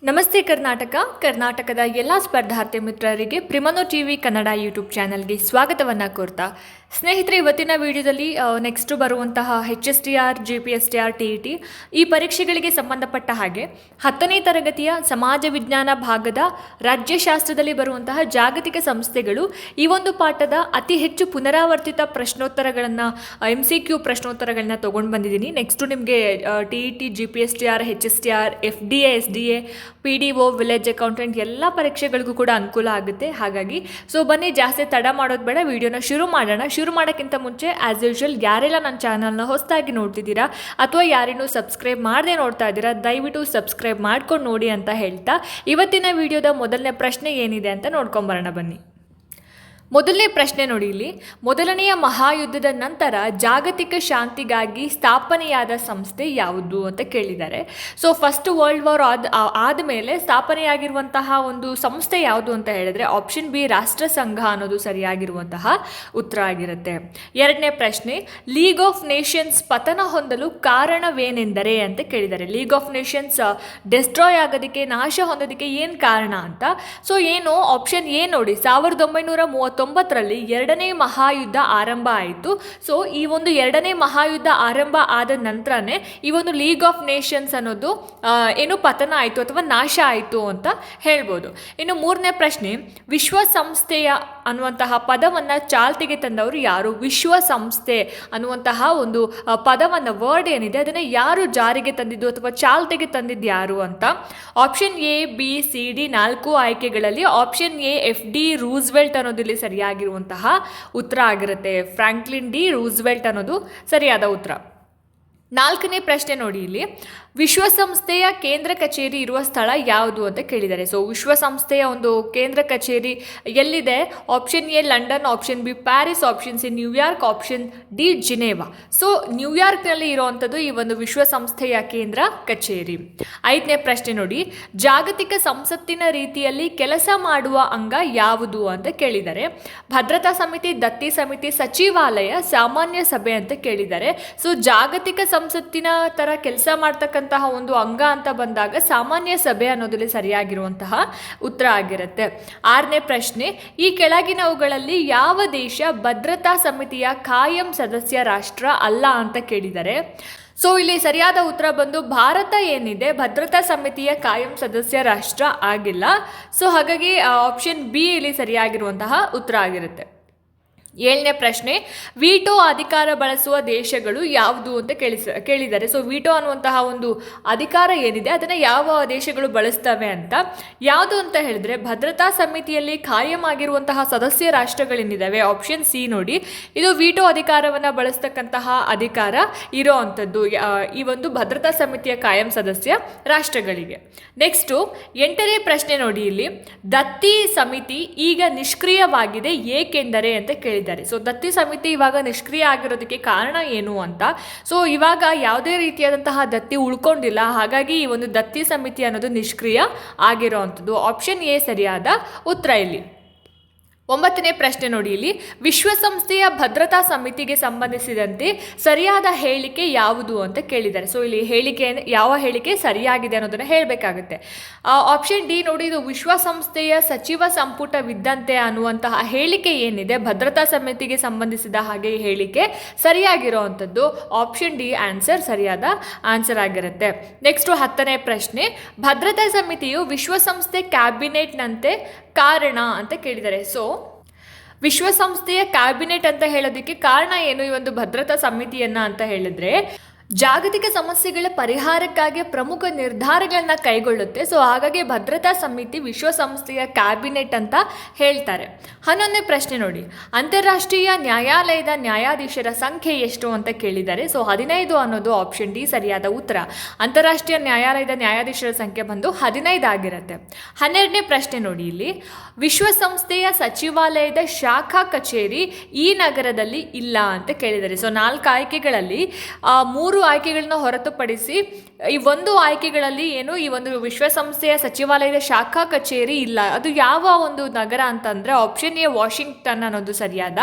ನಮಸ್ತೆ ಕರ್ನಾಟಕದ ಎಲ್ಲ ಸ್ಪರ್ಧಾರ್ಥಿ ಮಿತ್ರರಿಗೆ ಪ್ರಿಮನೋ ಟಿವಿ ಕನ್ನಡ ಯೂಟ್ಯೂಬ್ ಚಾನಲ್ಗೆ ಸ್ವಾಗತವನ್ನು ಕೋರ್ತಾ ಸ್ನೇಹಿತರೆ, ಇವತ್ತಿನ ವಿಡಿಯೋದಲ್ಲಿ ನೆಕ್ಸ್ಟ್ ಬರುವಂತಹ HSTR, GPSTR, TET ಈ ಪರೀಕ್ಷೆಗಳಿಗೆ ಸಂಬಂಧಪಟ್ಟ ಹಾಗೆ 10ನೇ ತರಗತಿಯ ಸಮಾಜ ವಿಜ್ಞಾನ ಭಾಗದ ರಾಜ್ಯಶಾಸ್ತ್ರದಲ್ಲಿ ಬರುವಂತಹ ಜಾಗತಿಕ ಸಂಸ್ಥೆಗಳು ಈ ಒಂದು ಪಾಠದ ಅತಿ ಹೆಚ್ಚು ಪುನರಾವರ್ತಿತ ಪ್ರಶ್ನೋತ್ತರಗಳನ್ನು MCQ ಪ್ರಶ್ನೋತ್ತರಗಳನ್ನ ತೊಗೊಂಡು ಬಂದಿದ್ದೀನಿ. ನೆಕ್ಸ್ಟು ನಿಮಗೆ TET, GPSTR, HSTR, FDA, SDA, PDO, village accountant ಎಲ್ಲ ಪರೀಕ್ಷೆಗಳಿಗೂ ಕೂಡ ಅನುಕೂಲ ಆಗುತ್ತೆ. ಹಾಗಾಗಿ ಬನ್ನಿ, ಜಾಸ್ತಿ ತಡ ಮಾಡೋದು ಬೇಡ, ವಿಡಿಯೋನ ಶುರು ಮಾಡೋಣ. ಶುರು ಮಾಡೋಕ್ಕಿಂತ ಮುಂಚೆ ಆ್ಯಸ್ ಯೂಶುವಲ್ ಯಾರೆಲ್ಲ ನನ್ನ ಚಾನಲ್ನ ಹೊಸದಾಗಿ ನೋಡ್ತಿದ್ದೀರಾ ಅಥವಾ ಯಾರೇನೂ ಸಬ್ಸ್ಕ್ರೈಬ್ ಮಾಡದೆ ನೋಡ್ತಾ ಇದ್ದೀರಾ, ದಯವಿಟ್ಟು ಸಬ್ಸ್ಕ್ರೈಬ್ ಮಾಡ್ಕೊಂಡು ನೋಡಿ ಅಂತ ಹೇಳ್ತಾ ಇವತ್ತಿನ ವಿಡಿಯೋದ ಮೊದಲನೇ ಪ್ರಶ್ನೆ ಏನಿದೆ ಅಂತ ನೋಡ್ಕೊಂಬರೋಣ ಬನ್ನಿ. ಮೊದಲನೇ ಪ್ರಶ್ನೆ ನೋಡಿ, ಇಲ್ಲಿ ಮೊದಲನೆಯ ಮಹಾಯುದ್ಧದ ನಂತರ ಜಾಗತಿಕ ಶಾಂತಿಗಾಗಿ ಸ್ಥಾಪನೆಯಾದ ಸಂಸ್ಥೆ ಯಾವುದು ಅಂತ ಕೇಳಿದ್ದಾರೆ. ಫಸ್ಟ್ ವರ್ಲ್ಡ್ ವಾರ್ ಆದಮೇಲೆ ಸ್ಥಾಪನೆಯಾಗಿರುವಂತಹ ಒಂದು ಸಂಸ್ಥೆ ಯಾವುದು ಅಂತ ಹೇಳಿದ್ರೆ ಆಪ್ಷನ್ ಬಿ, ರಾಷ್ಟ್ರಸಂಘ ಅನ್ನೋದು ಸರಿಯಾಗಿರುವಂತಹ ಉತ್ತರ ಆಗಿರುತ್ತೆ. ಎರಡನೇ ಪ್ರಶ್ನೆ, ಲೀಗ್ ಆಫ್ ನೇಷನ್ಸ್ ಪತನ ಹೊಂದಲು ಕಾರಣವೇನೆಂದರೆ ಅಂತ ಕೇಳಿದ್ದಾರೆ. ಲೀಗ್ ಆಫ್ ನೇಷನ್ಸ್ ಡೆಸ್ಟ್ರಾಯ್ ಆಗೋದಕ್ಕೆ, ನಾಶ ಹೊಂದೋದಕ್ಕೆ ಏನು ಕಾರಣ ಅಂತ. ಏನು ಆಪ್ಷನ್ ಎ ನೋಡಿ, 1939ರಲ್ಲಿ ಎರಡನೇ ಮಹಾಯುದ್ಧ ಆರಂಭ ಆಯಿತು. ಈ ಒಂದು ಎರಡನೇ ಮಹಾಯುದ್ಧ ಆರಂಭ ಆದ ನಂತರನೇ ಈ ಒಂದು ಲೀಗ್ ಆಫ್ ನೇಷನ್ಸ್ ಅನ್ನೋದು ಏನು ಪತನ ಆಯಿತು ಅಥವಾ ನಾಶ ಆಯಿತು ಅಂತ ಹೇಳ್ಬೋದು. ಇನ್ನು ಮೂರನೇ ಪ್ರಶ್ನೆ, ವಿಶ್ವಸಂಸ್ಥೆಯ ಅನ್ನುವಂತಹ ಪದವನ್ನು ಚಾಲ್ತಿಗೆ ತಂದವರು ಯಾರು? ವಿಶ್ವಸಂಸ್ಥೆ ಅನ್ನುವಂತಹ ಒಂದು ಪದವನ್ನು, ವರ್ಡ್ ಏನಿದೆ ಅದನ್ನು ಯಾರು ಜಾರಿಗೆ ತಂದಿದ್ದು ಅಥವಾ ಚಾಲ್ತಿಗೆ ತಂದಿದ್ದು ಯಾರು ಅಂತ. Option A, B, C, D 4 ಆಯ್ಕೆಗಳಲ್ಲಿ ಆಪ್ಷನ್ ಎ FD ರೂಸ್ವೆಲ್ಟ್ ಅನ್ನೋದಿಲ್ಲಿ ಸರಿಯಾಗಿರುವಂತಹ ಉತ್ತರ ಆಗಿರುತ್ತೆ. ಫ್ರಾಂಕ್ಲಿನ್ ಡಿ ರೂಸ್ವೆಲ್ಟ್ ಅನ್ನೋದು ಸರಿಯಾದ ಉತ್ತರ. ನಾಲ್ಕನೇ ಪ್ರಶ್ನೆ ನೋಡಿ, ಇಲ್ಲಿ ವಿಶ್ವಸಂಸ್ಥೆಯ ಕೇಂದ್ರ ಕಚೇರಿ ಇರುವ ಸ್ಥಳ ಯಾವುದು ಅಂತ ಕೇಳಿದ್ದಾರೆ. ವಿಶ್ವಸಂಸ್ಥೆಯ ಒಂದು ಕೇಂದ್ರ ಕಚೇರಿ ಎಲ್ಲಿದೆ? Option A London, option B Paris, option C New York, option D Geneva. ನ್ಯೂಯಾರ್ಕ್ನಲ್ಲಿ ಇರುವಂಥದ್ದು ಈ ಒಂದು ವಿಶ್ವಸಂಸ್ಥೆಯ ಕೇಂದ್ರ ಕಚೇರಿ. ಐದನೇ ಪ್ರಶ್ನೆ ನೋಡಿ, ಜಾಗತಿಕ ಸಂಸತ್ತಿನ ರೀತಿಯಲ್ಲಿ ಕೆಲಸ ಮಾಡುವ ಅಂಗ ಯಾವುದು ಅಂತ ಕೇಳಿದ್ದಾರೆ. ಭದ್ರತಾ ಸಮಿತಿ, ದತ್ತಿ ಸಮಿತಿ, ಸಚಿವಾಲಯ, ಸಾಮಾನ್ಯ ಸಭೆ ಅಂತ ಕೇಳಿದ್ದಾರೆ. ಜಾಗತಿಕ ಸಂಸತ್ತಿನ ತರ ಕೆಲಸ ಮಾಡ್ತಕ್ಕಂತಹ ಒಂದು ಅಂಗ ಅಂತ ಬಂದಾಗ ಸಾಮಾನ್ಯ ಸಭೆ ಅನ್ನೋದ್ರಲ್ಲಿ ಸರಿಯಾಗಿರುವಂತಹ ಉತ್ತರ ಆಗಿರುತ್ತೆ. ಆರನೇ ಪ್ರಶ್ನೆ, ಈ ಕೆಳಗಿನವುಗಳಲ್ಲಿ ಯಾವ ದೇಶ ಭದ್ರತಾ ಸಮಿತಿಯ ಕಾಯಂ ಸದಸ್ಯ ರಾಷ್ಟ್ರ ಅಲ್ಲ ಅಂತ ಕೇಳಿದ್ದಾರೆ. ಇಲ್ಲಿ ಸರಿಯಾದ ಉತ್ತರ ಬಂದು ಭಾರತ ಏನಿದೆ ಭದ್ರತಾ ಸಮಿತಿಯ ಕಾಯಂ ಸದಸ್ಯ ರಾಷ್ಟ್ರ ಆಗಿಲ್ಲ. ಹಾಗಾಗಿ ಆಪ್ಷನ್ ಬಿ ಇಲ್ಲಿ ಸರಿಯಾಗಿರುವಂತಹ ಉತ್ತರ ಆಗಿರುತ್ತೆ. ಏಳನೇ ಪ್ರಶ್ನೆ, ವಿಟೋ ಅಧಿಕಾರ ಬಳಸುವ ದೇಶಗಳು ಯಾವುದು ಅಂತ ಕೇಳಿದ್ದಾರೆ. ವಿಟೋ ಅನ್ನುವಂತಹ ಒಂದು ಅಧಿಕಾರ ಏನಿದೆ ಅದನ್ನು ಯಾವ ದೇಶಗಳು ಬಳಸ್ತವೆ ಅಂತ. ಯಾವುದು ಅಂತ ಹೇಳಿದ್ರೆ ಭದ್ರತಾ ಸಮಿತಿಯಲ್ಲಿ ಕಾಯಂ ಆಗಿರುವಂತಹ ಸದಸ್ಯ ರಾಷ್ಟ್ರಗಳೇನಿದ್ದಾವೆ, ಆಪ್ಷನ್ ಸಿ ನೋಡಿ, ಇದು ವಿಟೋ ಅಧಿಕಾರವನ್ನು ಬಳಸ್ತಕ್ಕಂತಹ ಅಧಿಕಾರ ಇರೋ ಅಂಥದ್ದು ಈ ಒಂದು ಭದ್ರತಾ ಸಮಿತಿಯ ಕಾಯಂ ಸದಸ್ಯ ರಾಷ್ಟ್ರಗಳಿಗೆ. ನೆಕ್ಸ್ಟು 8ನೇ ಪ್ರಶ್ನೆ ನೋಡಿ, ಇಲ್ಲಿ ದತ್ತಿ ಸಮಿತಿ ಈಗ ನಿಷ್ಕ್ರಿಯವಾಗಿದೆ ಏಕೆಂದರೆ ಅಂತ ಕೇಳಿದ್ದಾರೆ. ದತ್ತಿ ಸಮಿತಿ ಇವಾಗ ನಿಷ್ಕ್ರಿಯ ಆಗಿರೋದಕ್ಕೆ ಕಾರಣ ಏನು ಅಂತ. ಇವಾಗ ಯಾವುದೇ ರೀತಿಯಾದಂತಹ ದತ್ತಿ ಉಳ್ಕೊಂಡಿಲ್ಲ, ಹಾಗಾಗಿ ಈ ಒಂದು ದತ್ತಿ ಸಮಿತಿ ಅನ್ನೋದು ನಿಷ್ಕ್ರಿಯ ಆಗಿರೋ ಅಂಥದ್ದು. ಆಪ್ಷನ್ ಎ ಸರಿಯಾದ ಉತ್ತರ ಇಲ್ಲಿ. 9ನೇ ಪ್ರಶ್ನೆ ನೋಡಿ, ಇಲ್ಲಿ ವಿಶ್ವಸಂಸ್ಥೆಯ ಭದ್ರತಾ ಸಮಿತಿಗೆ ಸಂಬಂಧಿಸಿದಂತೆ ಸರಿಯಾದ ಹೇಳಿಕೆ ಯಾವುದು ಅಂತ ಕೇಳಿದ್ದಾರೆ. ಇಲ್ಲಿ ಯಾವ ಹೇಳಿಕೆ ಸರಿಯಾಗಿದೆ ಅನ್ನೋದನ್ನು ಹೇಳಬೇಕಾಗುತ್ತೆ. ಆಪ್ಷನ್ ಡಿ ನೋಡಿ, ಇದು ವಿಶ್ವಸಂಸ್ಥೆಯ ಸಚಿವ ಸಂಪುಟವಿದ್ದಂತೆ ಅನ್ನುವಂತಹ ಹೇಳಿಕೆ ಏನಿದೆ ಭದ್ರತಾ ಸಮಿತಿಗೆ ಸಂಬಂಧಿಸಿದ ಹಾಗೆ ಈ ಹೇಳಿಕೆ ಸರಿಯಾಗಿರೋ ಅಂಥದ್ದು. ಆಪ್ಷನ್ ಡಿ ಸರಿಯಾದ ಆನ್ಸರ್ ಆಗಿರುತ್ತೆ. ನೆಕ್ಸ್ಟು 10ನೇ ಪ್ರಶ್ನೆ, ಭದ್ರತಾ ಸಮಿತಿಯು ವಿಶ್ವಸಂಸ್ಥೆ ಕ್ಯಾಬಿನೆಟ್ನಂತೆ ಕಾರಣ ಅಂತ ಕೇಳಿದ್ದಾರೆ. ವಿಶ್ವಸಂಸ್ಥೆಯ ಕ್ಯಾಬಿನೆಟ್ ಅಂತ ಹೇಳೋದಕ್ಕೆ ಕಾರಣ ಏನು ಈ ಒಂದು ಭದ್ರತಾ ಸಮಿತಿಯನ್ನ ಅಂತ ಹೇಳಿದ್ರೆ, ಜಾಗತಿಕ ಸಮಸ್ಯೆಗಳ ಪರಿಹಾರಕ್ಕಾಗಿ ಪ್ರಮುಖ ನಿರ್ಧಾರಗಳನ್ನ ಕೈಗೊಳ್ಳುತ್ತೆ. ಹಾಗಾಗಿ ಭದ್ರತಾ ಸಮಿತಿ ವಿಶ್ವಸಂಸ್ಥೆಯ ಕ್ಯಾಬಿನೆಟ್ ಅಂತ ಹೇಳ್ತಾರೆ. 11ನೇ ಪ್ರಶ್ನೆ ನೋಡಿ, ಅಂತಾರಾಷ್ಟ್ರೀಯ ನ್ಯಾಯಾಲಯದ ನ್ಯಾಯಾಧೀಶರ ಸಂಖ್ಯೆ ಎಷ್ಟು ಅಂತ ಕೇಳಿದ್ದಾರೆ. 15 ಅನ್ನೋದು ಆಪ್ಷನ್ ಡಿ ಸರಿಯಾದ ಉತ್ತರ. ಅಂತಾರಾಷ್ಟ್ರೀಯ ನ್ಯಾಯಾಲಯದ ನ್ಯಾಯಾಧೀಶರ ಸಂಖ್ಯೆ ಬಂದು 15 ಆಗಿರುತ್ತೆ. 12ನೇ ಪ್ರಶ್ನೆ ನೋಡಿ, ಇಲ್ಲಿ ವಿಶ್ವಸಂಸ್ಥೆಯ ಸಚಿವಾಲಯದ ಶಾಖಾ ಕಚೇರಿ ಈ ನಗರದಲ್ಲಿ ಇಲ್ಲ ಅಂತ ಕೇಳಿದ್ದಾರೆ. 4 ಆಯ್ಕೆಗಳಲ್ಲಿ 3 ಆಯ್ಕೆಗಳನ್ನ ಹೊರತುಪಡಿಸಿ ಈ ಒಂದು ಆಯ್ಕೆಗಳಲ್ಲಿ ಏನು ಈ ಒಂದು ವಿಶ್ವಸಂಸ್ಥೆಯ ಸಚಿವಾಲಯದ ಶಾಖಾ ಕಚೇರಿ ಇಲ್ಲ. ಅದು ಯಾವ ಒಂದು ನಗರ ಅಂತಂದರೆ ಆಪ್ಷನ್ ಎ ವಾಷಿಂಗ್ಟನ್ ಅನ್ನೋದು ಸರಿಯಾದ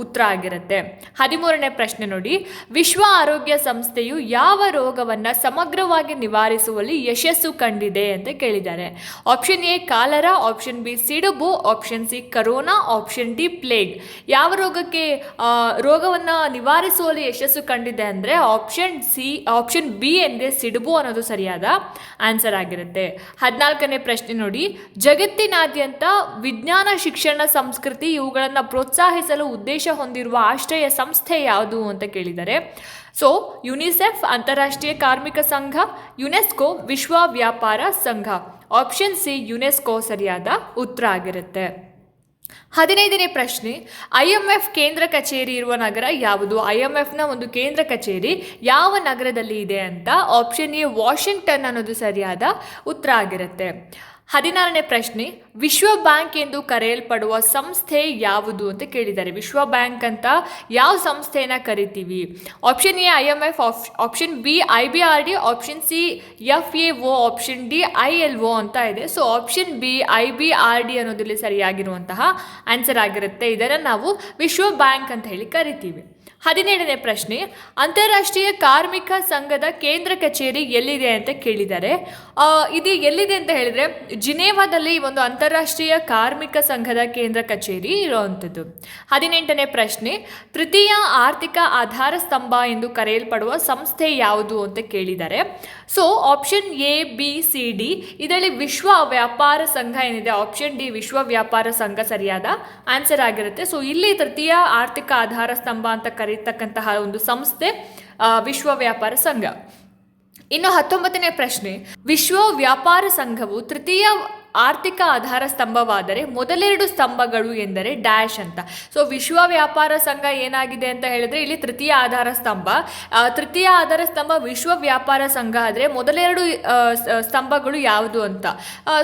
ಉತ್ತರ ಆಗಿರುತ್ತೆ. 13ನೇ ಪ್ರಶ್ನೆ ನೋಡಿ, ವಿಶ್ವ ಆರೋಗ್ಯ ಸಂಸ್ಥೆಯು ಯಾವ ರೋಗವನ್ನು ಸಮಗ್ರವಾಗಿ ನಿವಾರಿಸುವಲ್ಲಿ ಯಶಸ್ಸು ಕಂಡಿದೆ ಅಂತ ಕೇಳಿದ್ದಾರೆ. Option A cholera, option B ಸಿಡುಬು, option C corona, option D plague. ಯಾವ ರೋಗವನ್ನು ನಿವಾರಿಸುವಲ್ಲಿ ಯಶಸ್ಸು ಕಂಡಿದೆ ಅಂದರೆ ಆಪ್ಷನ್ ಬಿ ಎಂದರೆ ಸಿಡುಬು ಅನ್ನೋದು ಸರಿಯಾದ ಆನ್ಸರ್ ಆಗಿರುತ್ತೆ. 14ನೇ ಪ್ರಶ್ನೆ ನೋಡಿ, ಜಗತ್ತಿನಾದ್ಯಂತ ವಿಜ್ಞಾನ, ಶಿಕ್ಷಣ, ಸಂಸ್ಕೃತಿ ಇವುಗಳನ್ನು ಪ್ರೋತ್ಸಾಹಿಸಲು ಉದ್ದೇಶ ಹೊಂದಿರುವ ಆಶ್ರಯ ಸಂಸ್ಥೆ ಯಾವುದು ಅಂತ ಕೇಳಿದ್ದಾರೆ. ಸೊ ಯುನಿಸೆಫ್, ಅಂತಾರಾಷ್ಟ್ರೀಯ ಕಾರ್ಮಿಕ ಸಂಘ, ಯುನೆಸ್ಕೋ, ವಿಶ್ವ ವ್ಯಾಪಾರ ಸಂಘ. ಆಪ್ಷನ್ ಸಿ ಯುನೆಸ್ಕೋ ಸರಿಯಾದ ಉತ್ತರ ಆಗಿರುತ್ತೆ. 15ನೇ ಪ್ರಶ್ನೆ, IMF ಕೇಂದ್ರ ಕಚೇರಿ ಇರುವ ನಗರ ಯಾವುದು? IMFನ ಒಂದು ಕೇಂದ್ರ ಕಚೇರಿ ಯಾವ ನಗರದಲ್ಲಿ ಇದೆ ಅಂತ ಆಪ್ಷನ್ ಎ ವಾಷಿಂಗ್ಟನ್ ಅನ್ನೋದು ಸರಿಯಾದ ಉತ್ತರ ಆಗಿರುತ್ತೆ. 16ನೇ ಪ್ರಶ್ನೆ, ವಿಶ್ವ ಬ್ಯಾಂಕ್ ಎಂದು ಕರೆಯಲ್ಪಡುವ ಸಂಸ್ಥೆ ಯಾವುದು ಅಂತ ಕೇಳಿದ್ದಾರೆ. ವಿಶ್ವ ಬ್ಯಾಂಕ್ ಅಂತ ಯಾವ ಸಂಸ್ಥೆಯನ್ನು ಕರಿತೀವಿ? Option A IMF, option B IBRD, option C FAO, option D ILO ಅಂತ ಇದೆ. ಸೊ ಆಪ್ಷನ್ ಬಿ IBRD ಅನ್ನೋದ್ರಲ್ಲಿ ಸರಿಯಾಗಿರುವಂತಹ ಆನ್ಸರ್ ಆಗಿರುತ್ತೆ. ಇದನ್ನು ನಾವು ವಿಶ್ವ ಬ್ಯಾಂಕ್ ಅಂತ ಹೇಳಿ ಕರಿತೀವಿ. 17ನೇ ಪ್ರಶ್ನೆ, ಅಂತಾರಾಷ್ಟ್ರೀಯ ಕಾರ್ಮಿಕ ಸಂಘದ ಕೇಂದ್ರ ಕಚೇರಿ ಎಲ್ಲಿದೆ ಅಂತ ಕೇಳಿದ್ದಾರೆ. ಇದು ಎಲ್ಲಿದೆ ಅಂತ ಹೇಳಿದರೆ ಜಿನೇವಾದಲ್ಲಿ ಒಂದು ಅಂತಾರಾಷ್ಟ್ರೀಯ ಕಾರ್ಮಿಕ ಸಂಘದ ಕೇಂದ್ರ ಕಚೇರಿ ಇರುವಂಥದ್ದು. 18ನೇ ಪ್ರಶ್ನೆ, ತೃತೀಯ ಆರ್ಥಿಕ ಆಧಾರ ಸ್ತಂಭ ಎಂದು ಕರೆಯಲ್ಪಡುವ ಸಂಸ್ಥೆ ಯಾವುದು ಅಂತ ಕೇಳಿದ್ದಾರೆ. So option A B C D ಇದರಲ್ಲಿ ವಿಶ್ವ ವ್ಯಾಪಾರ ಸಂಘ ಏನಿದೆ ಆಪ್ಷನ್ ಡಿ ವಿಶ್ವ ವ್ಯಾಪಾರ ಸಂಘ ಸರಿಯಾದ ಆನ್ಸರ್ ಆಗಿರುತ್ತೆ. ಸೊ ಇಲ್ಲಿ ತೃತೀಯ ಆರ್ಥಿಕ ಆಧಾರ ಸ್ತಂಭ ಅಂತ ಕರೀತಕ್ಕಂತಹ ಒಂದು ಸಂಸ್ಥೆ ವಿಶ್ವ ವ್ಯಾಪಾರ ಸಂಘ. ಇನ್ನು 19ನೇ ಪ್ರಶ್ನೆ, ವಿಶ್ವ ವ್ಯಾಪಾರ ಸಂಘವು ತೃತೀಯ ಆರ್ಥಿಕ ಆಧಾರ ಸ್ತಂಭವಾದರೆ ಮೊದಲೆರಡು ಸ್ತಂಭಗಳು ಎಂದರೆ ಡ್ಯಾಶ್ ಅಂತ. ಸೊ ವಿಶ್ವ ವ್ಯಾಪಾರ ಸಂಘ ಏನಾಗಿದೆ ಅಂತ ಹೇಳಿದ್ರೆ ಇಲ್ಲಿ ತೃತೀಯ ಆಧಾರ ಸ್ತಂಭ ವಿಶ್ವ ವ್ಯಾಪಾರ ಸಂಘ ಆದರೆ ಮೊದಲೆರಡು ಸ್ತಂಭಗಳು ಯಾವುದು ಅಂತ.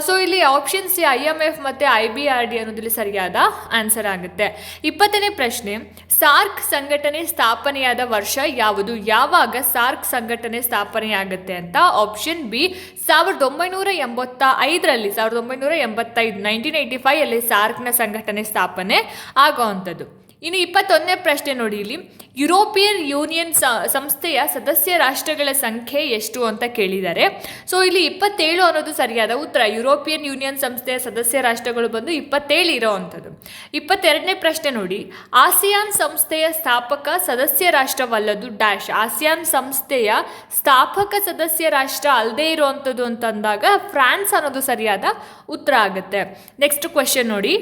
ಸೊ ಇಲ್ಲಿ ಆಪ್ಷನ್ ಸಿ IMF ಮತ್ತು IBRD ಅನ್ನೋದ್ರಲ್ಲಿ ಸರಿಯಾದ ಆನ್ಸರ್ ಆಗುತ್ತೆ. 20ನೇ ಪ್ರಶ್ನೆ, ಸಾರ್ಕ್ ಸಂಘಟನೆ ಸ್ಥಾಪನೆಯಾದ ವರ್ಷ ಯಾವುದು? ಯಾವಾಗ ಸಾರ್ಕ್ ಸಂಘಟನೆ ಸ್ಥಾಪನೆಯಾಗುತ್ತೆ ಅಂತ ಆಪ್ಷನ್ ಬಿ 1985ರಲ್ಲಿ 1985 ಅಲ್ಲಿ ಸಾರ್ಕ್ನ ಸಂಘಟನೆ ಸ್ಥಾಪನೆ ಆಗುವಂಥದ್ದು. ಇನ್ನು 21ನೇ ಪ್ರಶ್ನೆ ನೋಡಿ, ಇಲ್ಲಿ ಯುರೋಪಿಯನ್ ಯೂನಿಯನ್ ಸಂಸ್ಥೆಯ ಸದಸ್ಯ ರಾಷ್ಟ್ರಗಳ ಸಂಖ್ಯೆ ಎಷ್ಟು ಅಂತ ಕೇಳಿದ್ದಾರೆ. ಸೊ ಇಲ್ಲಿ 27 ಅನ್ನೋದು ಸರಿಯಾದ ಉತ್ತರ. ಯುರೋಪಿಯನ್ ಯೂನಿಯನ್ ಸಂಸ್ಥೆಯ ಸದಸ್ಯ ರಾಷ್ಟ್ರಗಳು ಬಂದು 27 ಇರೋವಂಥದ್ದು. 22ನೇ ಪ್ರಶ್ನೆ ನೋಡಿ, ಆಸಿಯಾನ್ ಸಂಸ್ಥೆಯ ಸ್ಥಾಪಕ ಸದಸ್ಯ ರಾಷ್ಟ್ರವಲ್ಲದು ಡ್ಯಾಶ್. ಆಸಿಯಾನ್ ಸಂಸ್ಥೆಯ ಸ್ಥಾಪಕ ಸದಸ್ಯ ರಾಷ್ಟ್ರ ಅಲ್ಲದೆ ಇರುವಂಥದ್ದು ಅಂತಂದಾಗ ಫ್ರಾನ್ಸ್ ಅನ್ನೋದು ಸರಿಯಾದ ಉತ್ತರ ಆಗುತ್ತೆ. ನೆಕ್ಸ್ಟ್ ಕ್ವೆಶ್ಚನ್ ನೋಡಿ,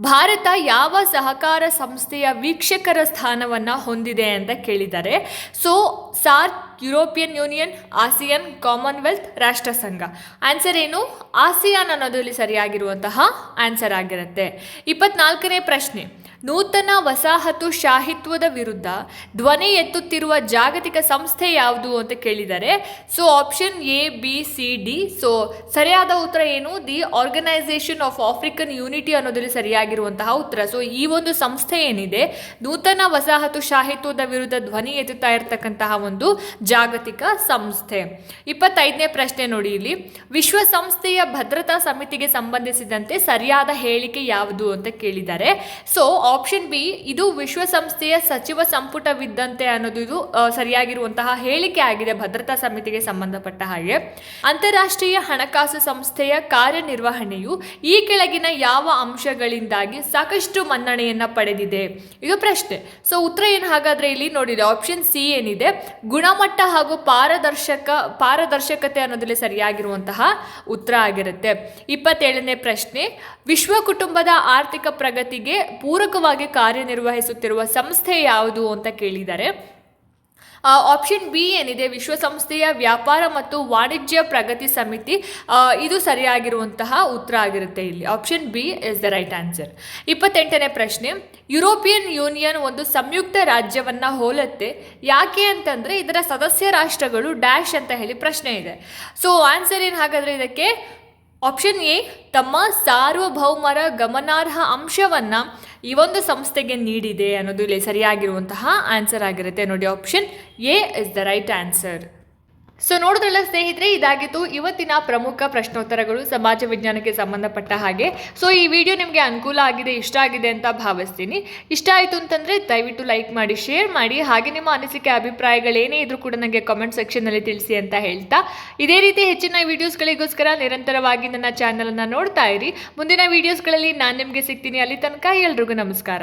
ಭಾರತ ಯಾವ ಸಹಕಾರ ಸಂಸ್ಥೆಯ ವೀಕ್ಷಕರ ಸ್ಥಾನವನ್ನು ಹೊಂದಿದೆ ಅಂತ ಕೇಳಿದ್ದಾರೆ. So SAARC, European union, ASEAN, Commonwealth, ರಾಷ್ಟ್ರ ಸಂಘ. ಆನ್ಸರ್ ಏನು? ಆಸಿಯಾನ್ ಅನ್ನೋದ್ರಲ್ಲಿ ಸರಿಯಾಗಿರುವಂತಹ ಆನ್ಸರ್ ಆಗಿರುತ್ತೆ. 24ನೇ ಪ್ರಶ್ನೆ, ನೂತನ ವಸಾಹತು ಶಾಹಿತ್ವದ ವಿರುದ್ಧ ಧ್ವನಿ ಎತ್ತುತ್ತಿರುವ ಜಾಗತಿಕ ಸಂಸ್ಥೆ ಯಾವುದು ಅಂತ ಕೇಳಿದ್ದಾರೆ. So option A B C D. So ಸರಿಯಾದ ಉತ್ತರ ಏನು? The organization of African unity ಅನ್ನೋದ್ರಲ್ಲಿ ಸರಿಯಾಗಿರುವಂತಹ ಉತ್ತರ. ಸೊ ಈ ಒಂದು ಸಂಸ್ಥೆ ಏನಿದೆ ನೂತನ ವಸಾಹತು ಶಾಹಿತ್ವದ ವಿರುದ್ಧ ಧ್ವನಿ ಎತ್ತುತ್ತಾ ಇರತಕ್ಕಂತಹ ಒಂದು ಜಾಗತಿಕ ಸಂಸ್ಥೆ. 25ನೇ ಪ್ರಶ್ನೆ ನೋಡಿ, ಇಲ್ಲಿ ವಿಶ್ವಸಂಸ್ಥೆಯ ಭದ್ರತಾ ಸಮಿತಿಗೆ ಸಂಬಂಧಿಸಿದಂತೆ ಸರಿಯಾದ ಹೇಳಿಕೆ ಯಾವುದು ಅಂತ ಕೇಳಿದ್ದಾರೆ. ಸೊ ಆಪ್ಷನ್ ಬಿ ಇದು ವಿಶ್ವಸಂಸ್ಥೆಯ ಸಚಿವ ಸಂಪುಟವಿದ್ದಂತೆ ಅನ್ನೋದು ಇದು ಸರಿಯಾಗಿರುವಂತಹ ಹೇಳಿಕೆ ಆಗಿದೆ ಭದ್ರತಾ ಸಮಿತಿಗೆ ಸಂಬಂಧಪಟ್ಟ ಹಾಗೆ. ಅಂತಾರಾಷ್ಟ್ರೀಯ ಹಣಕಾಸು ಸಂಸ್ಥೆಯ ಕಾರ್ಯನಿರ್ವಹಣೆಯು ಈ ಕೆಳಗಿನ ಯಾವ ಅಂಶಗಳಿಂದಾಗಿ ಸಾಕಷ್ಟು ಮನ್ನಣೆಯನ್ನ ಪಡೆದಿದೆ? ಇದು ಪ್ರಶ್ನೆ. ಸೊ ಉತ್ತರ ಏನು ಹಾಗಾದ್ರೆ ಇಲ್ಲಿ ನೋಡಿದೆ ಆಪ್ಷನ್ ಸಿ ಏನಿದೆ ಗುಣಮಟ್ಟ ಹಾಗೂ ಪಾರದರ್ಶಕತೆ ಅನ್ನೋದ್ರಲ್ಲಿ ಸರಿಯಾಗಿರುವಂತಹ ಉತ್ತರ ಆಗಿರುತ್ತೆ. 27ನೇ ಪ್ರಶ್ನೆ, ವಿಶ್ವ ಕುಟುಂಬದ ಆರ್ಥಿಕ ಪ್ರಗತಿಗೆ ಪೂರಕವಾಗಿ ಕಾರ್ಯನಿರ್ವಹಿಸುತ್ತಿರುವ ಸಂಸ್ಥೆ ಯಾವುದು ಅಂತ ಕೇಳಿದ್ದಾರೆ. ಆಪ್ಷನ್ ಬಿ ಏನಿದೆ ವಿಶ್ವಸಂಸ್ಥೆಯ ವ್ಯಾಪಾರ ಮತ್ತು ವಾಣಿಜ್ಯ ಪ್ರಗತಿ ಸಮಿತಿ, ಇದು ಸರಿಯಾಗಿರುವಂತಹ ಉತ್ತರ ಆಗಿರುತ್ತೆ. ಇಲ್ಲಿ option B is the right answer. 28ನೇ ಪ್ರಶ್ನೆ, ಯುರೋಪಿಯನ್ ಯೂನಿಯನ್ ಒಂದು ಸಂಯುಕ್ತ ರಾಜ್ಯವನ್ನ ಹೋಲುತ್ತೆ ಯಾಕೆ ಅಂತಂದ್ರೆ ಇದರ ಸದಸ್ಯ ರಾಷ್ಟ್ರಗಳು ಡ್ಯಾಶ್ ಅಂತ ಹೇಳಿ ಪ್ರಶ್ನೆ ಇದೆ. ಸೊ ಆನ್ಸರ್ ಏನು ಹಾಗಾದ್ರೆ ಇದಕ್ಕೆ ಆಪ್ಷನ್ ಎ, ತಮ್ಮ ಸಾರ್ವಭೌಮರ ಗಮನಾರ್ಹ ಅಂಶವನ್ನು ಈ ಒಂದು ಸಂಸ್ಥೆಗೆ ನೀಡಿದೆ ಅನ್ನೋದು ಇಲ್ಲಿ ಸರಿಯಾಗಿರುವಂತಹ ಆನ್ಸರ್ ಆಗಿರುತ್ತೆ ನೋಡಿ. Option A is the right answer. So ನೋಡಿದ್ರಲ್ಲ ಸ್ನೇಹಿತರೆ, ಇದಾಗಿತ್ತು ಇವತ್ತಿನ ಪ್ರಮುಖ ಪ್ರಶ್ನೋತ್ತರಗಳು ಸಮಾಜ ವಿಜ್ಞಾನಕ್ಕೆ ಸಂಬಂಧಪಟ್ಟ ಹಾಗೆ. ಸೊ ಈ ವಿಡಿಯೋ ನಿಮಗೆ ಅನುಕೂಲ ಆಗಿದೆ, ಇಷ್ಟ ಆಗಿದೆ ಅಂತ ಭಾವಿಸ್ತೀನಿ. ಇಷ್ಟ ಆಯಿತು ಅಂತಂದರೆ ದಯವಿಟ್ಟು ಲೈಕ್ ಮಾಡಿ, ಶೇರ್ ಮಾಡಿ, ಹಾಗೆ ನಿಮ್ಮ ಅನಿಸಿಕೆ ಅಭಿಪ್ರಾಯಗಳೇನೇ ಇದ್ರೂ ಕೂಡ ನನಗೆ ಕಾಮೆಂಟ್ ಸೆಕ್ಷನ್ನಲ್ಲಿ ತಿಳಿಸಿ ಅಂತ ಹೇಳ್ತಾ, ಇದೇ ರೀತಿ ಹೆಚ್ಚಿನ ವಿಡಿಯೋಸ್ಗಳಿಗೋಸ್ಕರ ನಿರಂತರವಾಗಿ ನನ್ನ ಚಾನಲನ್ನು ನೋಡ್ತಾ ಇರಿ. ಮುಂದಿನ ವಿಡಿಯೋಸ್ಗಳಲ್ಲಿ ನಾನು ನಿಮಗೆ ಸಿಗ್ತೀನಿ. ಅಲ್ಲಿ ತನಕ ಎಲ್ರಿಗೂ ನಮಸ್ಕಾರ.